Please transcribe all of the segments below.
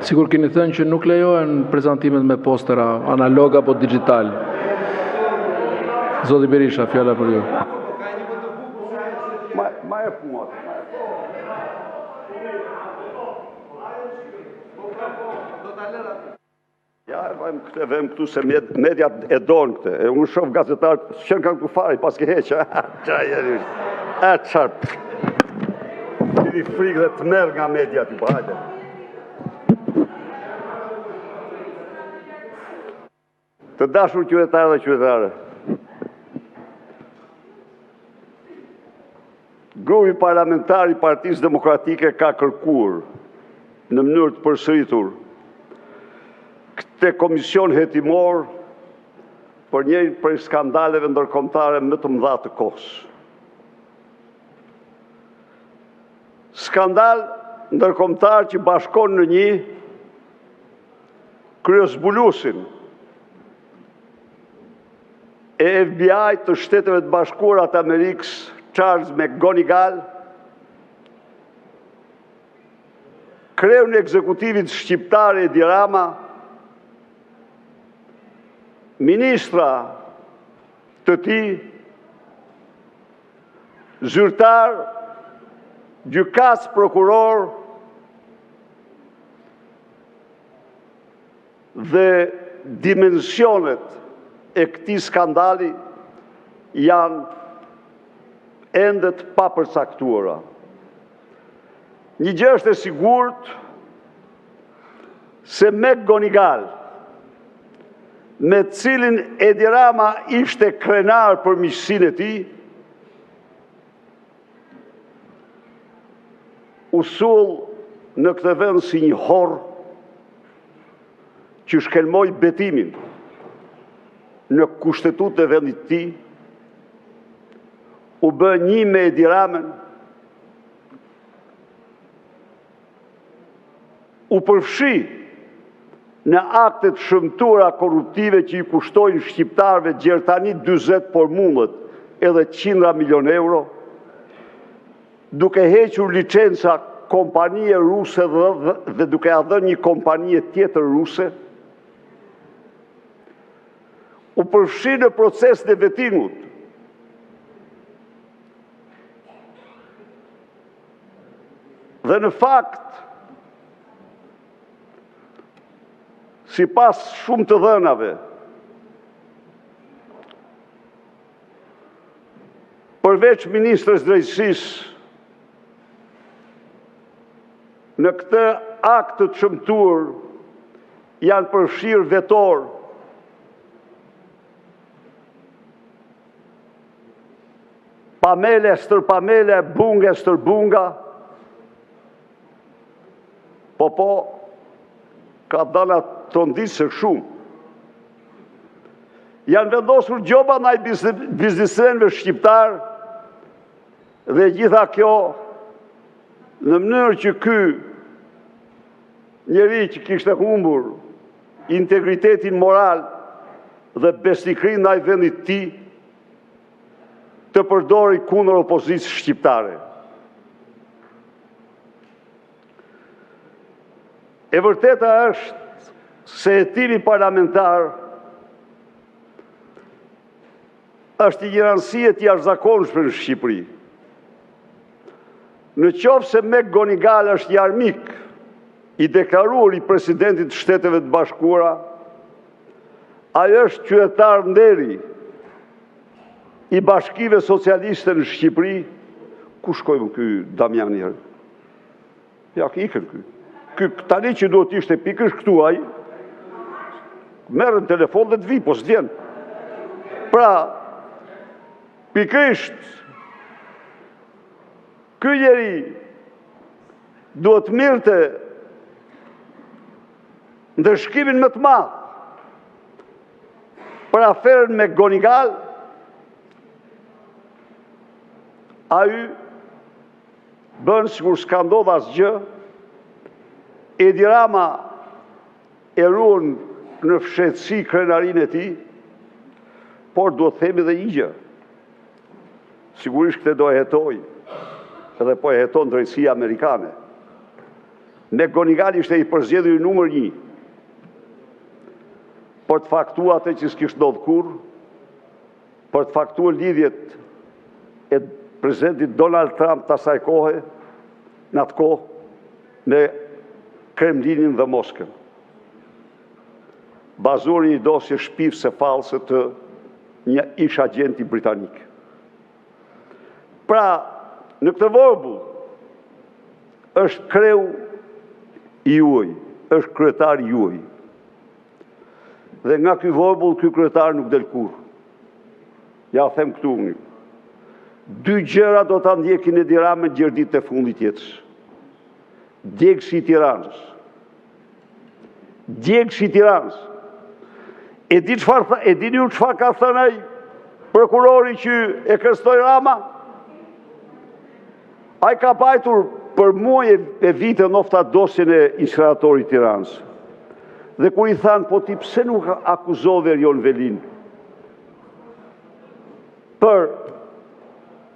Sigur keni thënë që nuk lejohen prezantimet me postera analog apo digital. Zoti Berisha, fjala për ju. Ma e punë. Ja, këtë vëm këtu se mediat e donë këtë. E unë shoh gazetarët që kanë këtu fare, pas ke heqë. Qarë. Kini frikë dhe të merë nga mediat i hajde. Të dashur qytetarë dhe qytetare. Grupi parlamentar i Partisë Demokratike ka kërkuar në mënyrë të përsëritur këtë komision hetimor për njërin prej skandaleve ndërkombëtare më të mëdha të kohës. Skandal ndërkombëtar që bashkon në një kryezbulusin e FBI të Shteteve të Bashkuara të Amerikës, Charles McGonigal, kreun e ekzekutivit shqiptar Edi Rama, ministra të tij, zyrtar, gjykas, prokuror dhe dimensionet e këtij skandali janë ende të papërcaktuara. Një gjë është e sigurt se McGonigal, me cilin Edi Rama ishte krenar për miqësinë e tij, u sull në këtë vend si një horr që shkelmoi betimin në kushtetutën e vendit të tij, u bë një me Edi Ramën, u përfshi në aktet shëmtura korruptive që i kushtojnë shqiptarëve gjertani 40, por mundet edhe qindra milion euro, duke hequr licenca kompanie ruse dhe duke ia dhënë një kompanie tjetër ruse, u përfshi në proces të vetimut. Dhe në fakt, sipas shumë të dhënave, përveç ministrës drejtësisë, në këtë akt të çmtuar janë përfshirë vetor Pamele Stërpamele, Bunga Stërbunga, po, ka dala trondisë shumë. Janë vendosur gjoba ndaj biznesmenëve shqiptar dhe gjitha kjo në mënyrë që ky njeri që kishte humbur integritetin moral dhe besnikrinë ndaj vendit të tij të përdori kundër opozicës shqiptare. E vërteta është se hetimi parlamentar është një rëndësie të jashtëzakonshme në Shqipëri. Në qoftë se McGonigal është një armik i deklaruar i presidentit të Shteteve të Bashkuara, ai është qytetar nderi i bashkive socialiste në Shqipëri. Ku shkojmë ky Damian herë? Ja, ikën ky. Ky tani që duhet ishte pikërisht këtu ai, merr në telefon dhe të vi, po s'vjen. Pra, pikërisht ky njeri duhet mirte ndërshkimin më të madh për aferën me McGonigal. Ai bën sikur s'ka ndodhur asgjë. Edi Rama e ruan në fshehtësi krenarinë e tij. Por duhet themi dhe një gjë. Sigurisht këtë do e hetoj, edhe po e heton drejtësia amerikane. Ne Gonigali ishte i përzgjedhur numër 1 për të faktuar atë që s'kishte ndodhur kurrë, për të faktuar lidhjet e presidentit Donald Trump të asaj kohe, në atë kohë, me Kremlinin dhe Moskën. Bazuar një dosje shpifse false të një ish agenti britanik. Pra, në këtë vorbull, është kreu juaj, është kryetar juaj. Dhe nga ky vorbull, ky kryetar nuk del kurrë. Ja them këtu unë. 2 gjëra do ta ndjekin Edi Ramën gjatë ditëve të fundit jetës. Djegësi i Tiranës. Djegësi i Tiranës. E dini ju çfarë ka thënë ai prokurori që e kërcëtoi Rama? Ai ka pajtur për muaj e vite nofta dosjen e inspiratorit Tiranës. Dhe kur i thanë, po ti pse nuk akuzove Erjon Velin për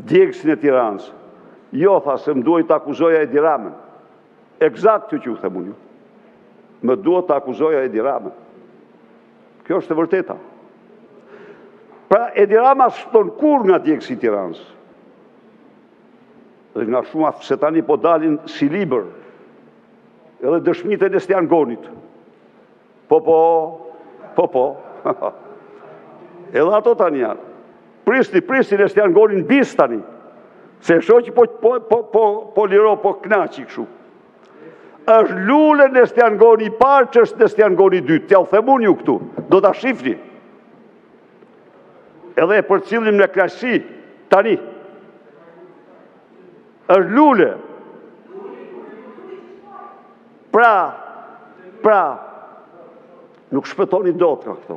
djegësin e Tiranës? Jo, tha, se më duhet të akuzoja Edi Ramën. Eksakt që u them unë. Më duhet të akuzoja Edi Ramën. Kjo është e vërteta. Pra, Edi Rama s'ton kur nga djegësi i Tiranës. Dhe nga shumë se tani po dalin si libër, edhe dëshmitë e Nestian Gonit. Po. Edhe ato tani janë. Pristi Nestian Gonin bis tani. Se shoqi po liro, po knaqi kështu. Është lule Nestian Goni i parë që është Nestian Goni i dytë. T'ja u themun ju këtu. Do t'a shifni. Edhe e përcillim në knaqësi tani. Është lule. Pra, nuk shpëtoni dot nga këto.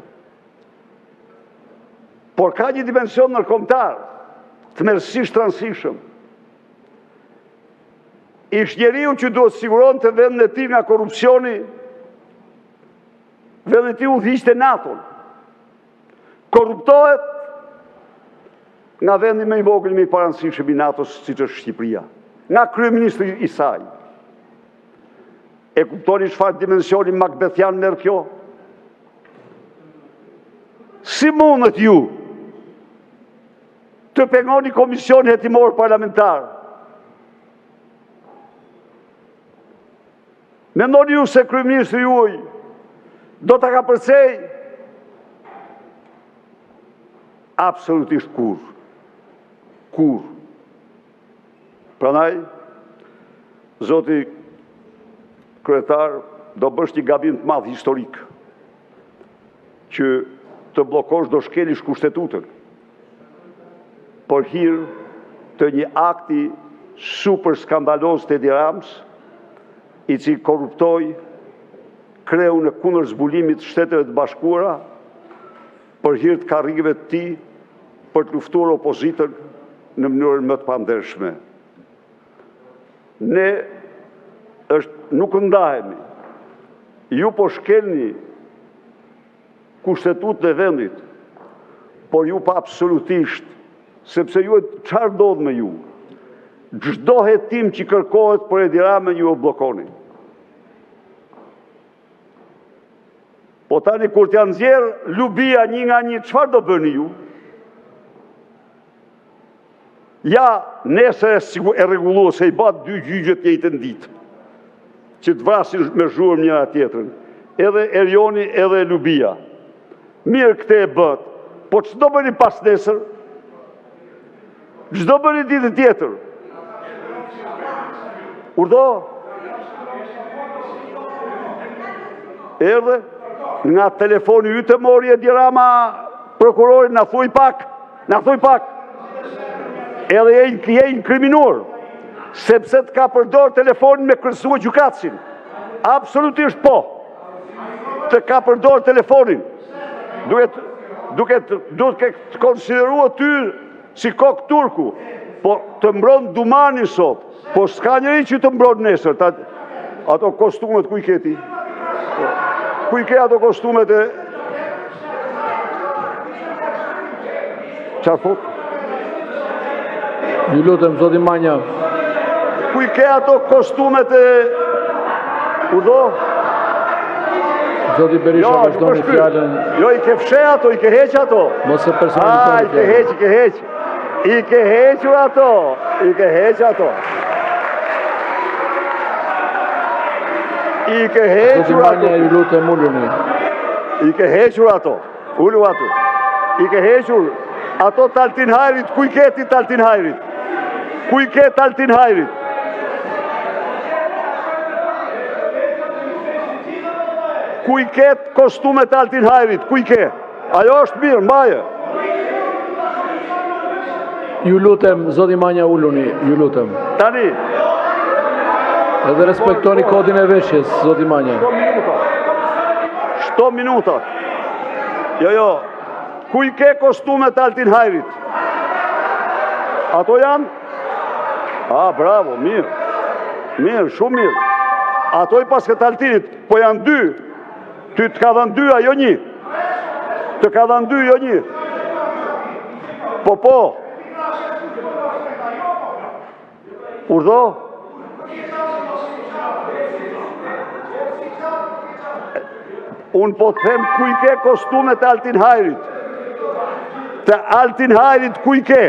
Por ka një dimension ndërkombëtar, të tmerrsisht rëndësishëm. Ish njeriu që duhet siguron të vendin e tij nga korrupsioni, vendin e tij udhëhiqte NATO-n. Korruptohet nga vendi më i vogël më i parancishëm i NATO-s, siç është Shqipëria, nga kryeministri i saj. E kuptoni çfarë dimensioni makbethian merr kjo? Si mundet ju të pengoni komisionin hetimor parlamentar? Mendoni ju se kryeministri juaj do ta ka përcej? Absolutisht kur. Prandaj, zoti kryetar, do bësh një gabim të madh historik, që të bllokosh do shkelish kushtetutën për hir të një akti super skandaloz të Edi Ramës, i cili korruptoi kreun e kundër zbulimit të Shteteve të Bashkuara për hir të karrigëve të tij për të luftuar opozitën në mënyrën më të pandershme. Ne nuk ndahemi. Ju po shkelni kushtetutën e vendit, por ju pa absolutisht, sepse ju çfarë ndodh me ju? Çdo hetim që kërkohet për Edi Ramën ju o bllokoni. Po tani kur t'ja nxjerr Lubia një nga një, çfarë do bëni ju? Ja, nesër e rregulluar se i bat 2 gjyqe të njëjtën ditë, që të vrasin me zhurmë njëra tjetrën, edhe Erjoni edhe Lubia. Mirë, këtë e bët, po ç'do bëni pas nesër? Ç'do bëni ditë tjetër? Urdo? Erdhe? Nga telefoni ytë mori Edi Rama prokurorin, na thuj pak. Edhe je inkriminuar, sepse të ka përdor telefonin me kërcësuar gjykatësin. Absolutisht po. Të ka përdor telefonin. Duket të konsideruar ty si kok turku, po të mbron Dumani sot, po s'ka njëri që të mbron nesër. Ato kostumet ku i keti? Ku i ke ato kostumet e... Çfarë thot? Ju lutem, zoti Manja. Ku i ke ato kostumet e Udo? Zoti Berisha vazhdoni fjalën. Jo, i ke fshe ato, i ke heq ato. Mos e personalizoni. I ke heq, i ke heq. I ke hequr ato. I ke heq ato. I ke Zoti hequr ato. Manja, ju lutem, uluni. I ke hequr ato. Ulu ato. I ke hequr ato Taltin Hajrit. Ku i ke ti Taltin Hajrit? Ku i ke Taltin Hajrit? Ku i ke kostumet Taltin Hajrit? Ku i ke? Ajo është mirë, mbaje. Ju lutem, zoti Manja, uluni, ju lutem. Tani. Edhe respektoni kodin e veshjes, zoti Manja. Shto minutat. Jo. Ku i ke kostumet Taltin Hajrit? Ato janë? Bravo, mirë. Mirë, shumë mirë. Ato i pas këtë Altinit, po janë dy. Ty të ka dhënë dy, ajo një. Të ka dhënë dy, jo një. Po. Urdho? Unë po të them ku i ke kostumet Altin Hajrit. Të Altin Hajrit ku i ke?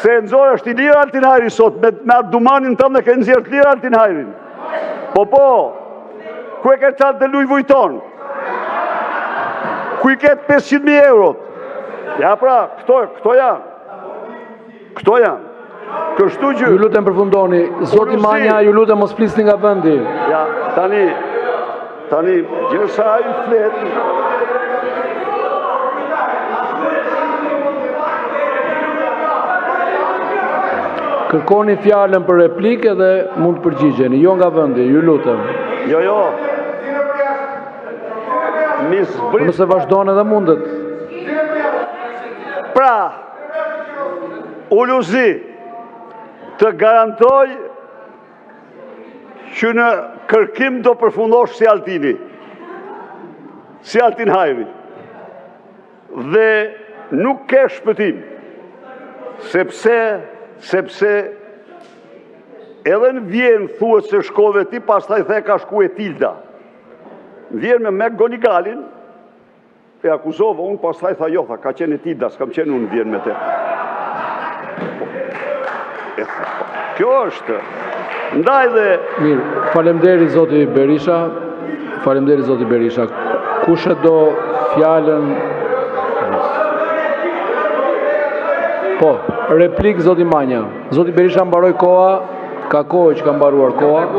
Se e nëzorë është i lirë Altin Hajri sot, me dumanin tëmë dhe ke nëzirë të lirë Altin Hajrin. Po. Ku e ke qatë dhe Louis Vuitton? Ku i ke 500.000 eurot? Ja pra, këto janë. Këto janë. Kështu gjë. Ju lutem përfundoni. Zoti Manja, ju lutem mos flisni nga vendi. Ja, tani, gjërsa a ju flet. Kërkoni fjalën për replikë dhe mund të përgjigjeni, jo nga vendi, ju lutem. Jo. Nëse vazhdon edhe mundet. Pra, Uluzi, të garantoj që në kërkim do përfundosh si Altini, si Altin Hajri, dhe nuk ke shpëtim, sepse edhe në Vjenë thuhet se shkove ti, pastaj the ka shku e Tilda. Vjenë me Gonigalin, e akuzova unë, pastaj tha jo, ka qenë e Tilda, s'kam qenë unë Vjenë me te. Kjo është. Ndaj dhe... Mirë, falemderi zoti Berisha. Kush e do fjalën? Po, replik zoti Manja. Zoti Berisha mbaroi koha, ka kohë që ka mbaruar koha.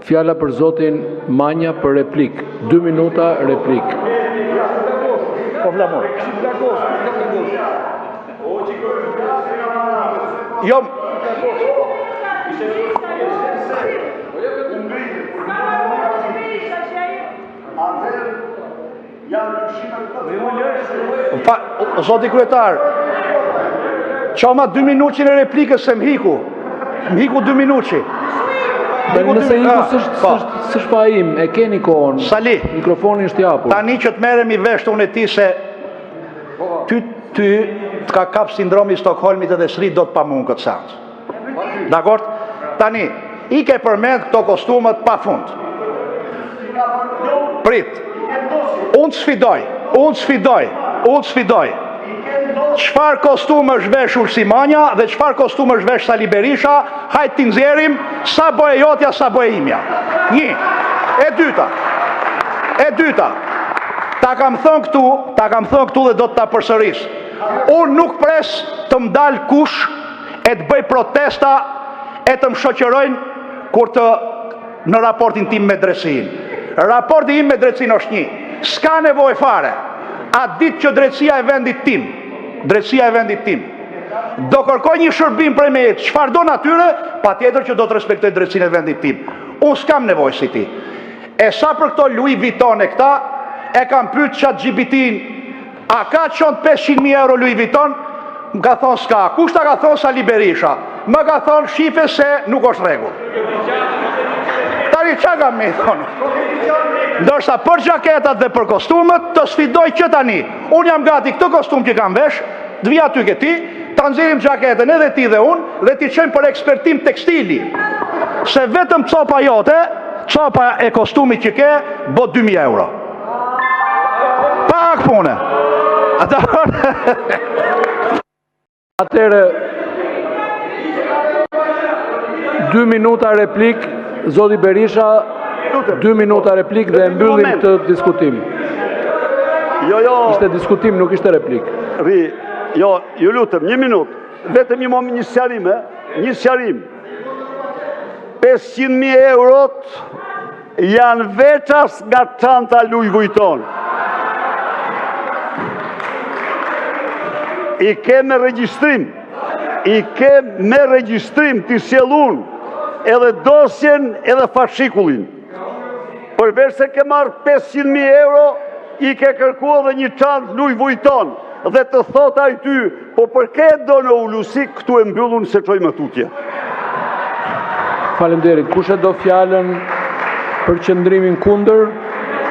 Fjala për zotin Manja për replik. 2 minuta replik. Po vlamor. Jo. Zoti kryetar, qama 2 minuqin e replikës se m'hiku 2 minuqi. Nëse iku s'është pa im, e keni kohën. Sali, mikrofonin është i hapur. Tani që të merrem i vesh unë e ti se ty të ka kap sindromi Stockholmit edhe s'ri do të pa mund këtë seancë. Dakor? Tani, i ke përmend këto kostumet pa fund. Prit. Unë sfidoj. Çfarë kostume është veshur si Manja dhe çfarë kostume është vesh Sali Berisha, hajtë t'i nxjerrim sa boje jotja, sa boje imja. 1. E dyta. Ta kam thënë këtu dhe do të ta përsëris. Unë nuk pres të më dalë kush e të bëj protesta e të më shoqërojnë kur të në raportin tim me drejtësin. Raporti im me drejtësin është një. S'ka nevojë fare. Atë ditë që drejtësia e vendit tim do kërkoj një shërbim prej meje, çfarë do natyre, patjetër që do të respektoj drejtësinë e vendit tim. Unë s'kam nevojë si ti. E sa për këto Louis Vuitton e këta, e kam pyet ChatGPT-n, a ka çon 500.000 euro Louis Vuitton? Më ka thonë s'ka. Kush ta ka thonë Sali Berisha? Më ka thonë shife se nuk është rregull. tani qa kam me i thonë? Ndërsa për gjaketat dhe për kostumet, të sfidoj që tani. Unë jam gati këtë kostum që kam vesh, të vija ty këti, të nxirim gjaketën edhe ti dhe unë, dhe ti qenë për ekspertim tekstili. Se vetëm copa jote, copa e kostumit që ke, bot 2.000 euro. Pak pune. Atëre, 2 minuta replik, zoti Berisha, 2 minuta replik dhe mbyllim këtë diskutim. Jo, Ishte diskutim, nuk ishte replik. ju lutem, 1 minutë, vetëm një sqarim, një sqarim. 500.000 eurot janë veças nga çanta Louis Vuitton. I ke me regjistrim, t'i sjellun edhe dosjen edhe fashikullin. Përveç se ke marrë 500.000 euro, i ke kërku edhe një çantë Louis Vuitton dhe të thot ai ty, po për ke do në ulusi këtu e mbyllun se çoj më tutje. Faleminderit. Kush e do fjalën për qëndrimin kundër?